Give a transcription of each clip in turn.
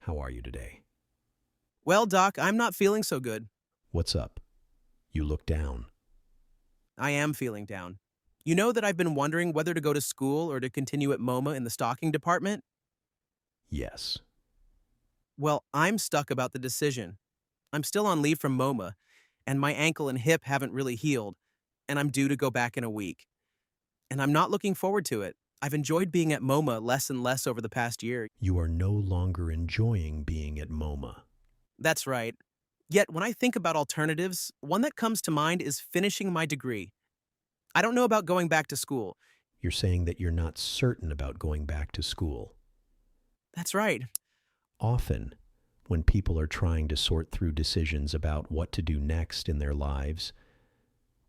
How are you today? Well, Doc, I'm not feeling so good. What's up? You look down. I am feeling down. You know that I've been wondering whether to go to school or to continue at MoMA in the stocking department? Yes. Well, I'm stuck about the decision. I'm still on leave from MoMA, and my ankle and hip haven't really healed, and I'm due to go back in a week. And I'm not looking forward to it. I've enjoyed being at MoMA less and less over the past year. You are no longer enjoying being at MoMA. That's right. Yet, when I think about alternatives, one that comes to mind is finishing my degree. I don't know about going back to school. You're saying that you're not certain about going back to school. That's right. Often, when people are trying to sort through decisions about what to do next in their lives,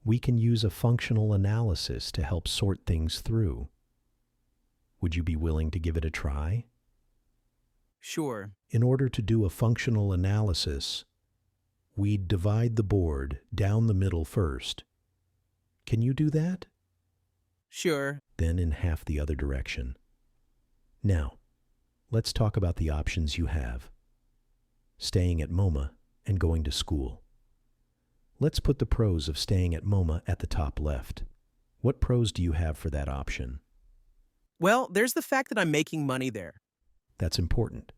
we can use a functional analysis to help sort things through. Would you be willing to give it a try? Sure. In order to do a functional analysis, we'd divide the board down the middle first. Can you do that? Sure. Then in half the other direction. Now, let's talk about the options you have. Staying at MoMA and going to school. Let's put the pros of staying at MoMA at the top left. What pros do you have for that option? Well, there's the fact that I'm making money there. That's important.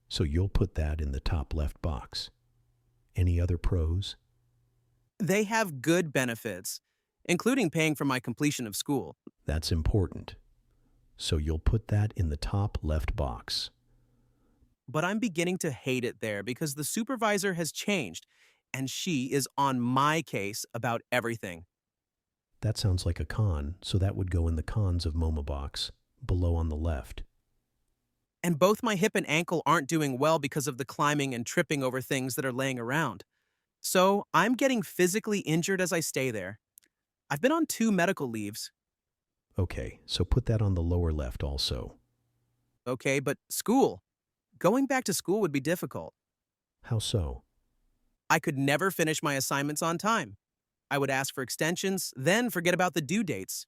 So you'll put that in the top left box. Any other pros? They have good benefits, including paying for my completion of school. That's important. So you'll put that in the top left box. But I'm beginning to hate it there because the supervisor has changed, and she is on my case about everything. That sounds like a con, so that would go in the cons of MoMA box, below on the left. And both my hip and ankle aren't doing well because of the climbing and tripping over things that are laying around. So I'm getting physically injured as I stay there. I've been on 2 medical leaves. Okay, so put that on the lower left also. Okay, but school. Going back to school would be difficult. How so? I could never finish my assignments on time. I would ask for extensions, then forget about the due dates.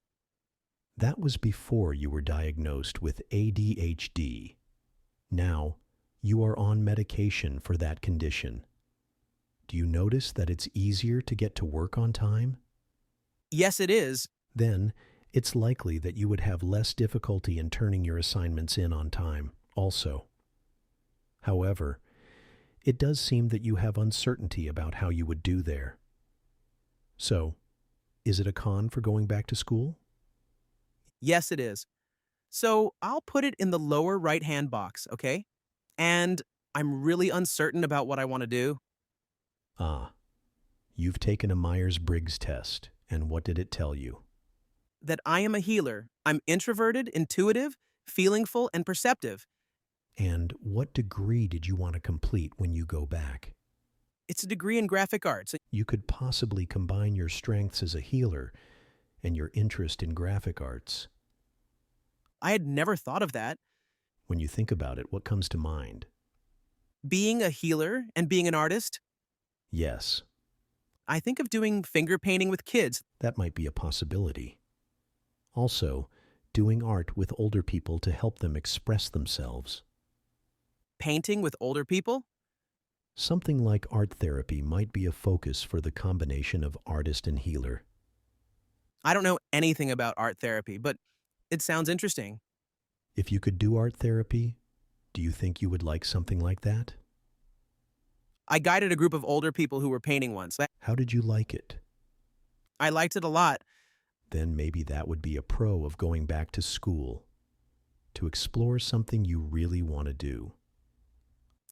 That was before you were diagnosed with ADHD. Now, you are on medication for that condition. Do you notice that it's easier to get to work on time? Yes, it is. Then, it's likely that you would have less difficulty in turning your assignments in on time, also. However, it does seem that you have uncertainty about how you would do there. So, is it a con for going back to school? Yes, it is. So I'll put it in the lower right-hand box, okay? And I'm really uncertain about what I want to do. Ah, you've taken a Myers-Briggs test, and what did it tell you? That I am a healer. I'm introverted, intuitive, feelingful, and perceptive. And what degree did you want to complete when you go back? It's a degree in graphic arts. You could possibly combine your strengths as a healer and your interest in graphic arts. I had never thought of that. When you think about it, what comes to mind? Being a healer and being an artist, Yes, I think of doing finger painting with kids. that might be a possibility. Also, doing art with older people to help them express themselves. Painting with older people? Something like art therapy might be a focus for the combination of artist and healer. I don't know anything about art therapy, but it sounds interesting. If you could do art therapy, do you think you would like something like that? I guided a group of older people who were painting once. How did you like it? I liked it a lot. Then maybe that would be a pro of going back to school, to explore something you really want to do.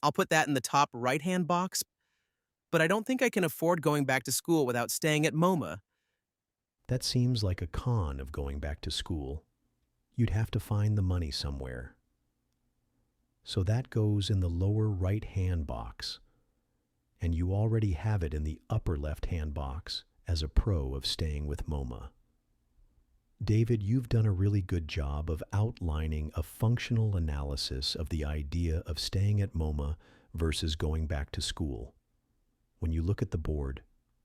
I'll put that in the top right-hand box, but I don't think I can afford going back to school without staying at MoMA. That seems like a con of going back to school. You'd have to find the money somewhere. So that goes in the lower right-hand box, and you already have it in the upper left-hand box as a pro of staying with MoMA. David, you've done a really good job of outlining a functional analysis of the idea of staying at MoMA versus going back to school. When you look at the board,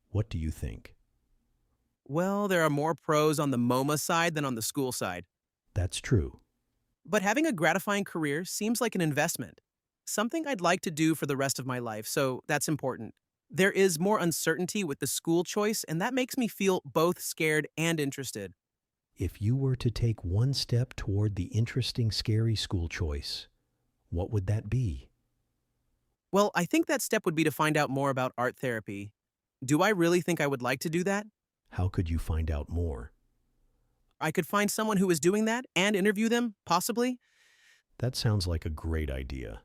what do you think? Well, there are more pros on the MoMA side than on the school side. That's true. But having a gratifying career seems like an investment. something I'd like to do for the rest of my life, so that's important. There is more uncertainty with the school choice, and that makes me feel both scared and interested. If you were to take one step toward the interesting, scary school choice, what would that be? Well, I think that step would be to find out more about art therapy. Do I really think I would like to do that? How could you find out more? I could find someone who is doing that and interview them, possibly. That sounds like a great idea.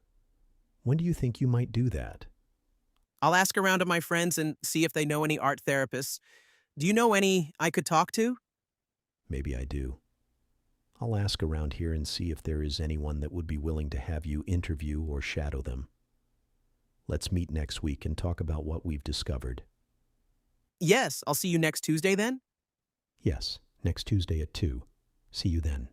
When do you think you might do that? I'll ask around to my friends and see if they know any art therapists. Do you know any I could talk to? Maybe I do. I'll ask around here and see if there is anyone that would be willing to have you interview or shadow them. Let's meet next week and talk about what we've discovered. Yes, I'll see you next Tuesday then. Yes, next Tuesday at 2. See you then.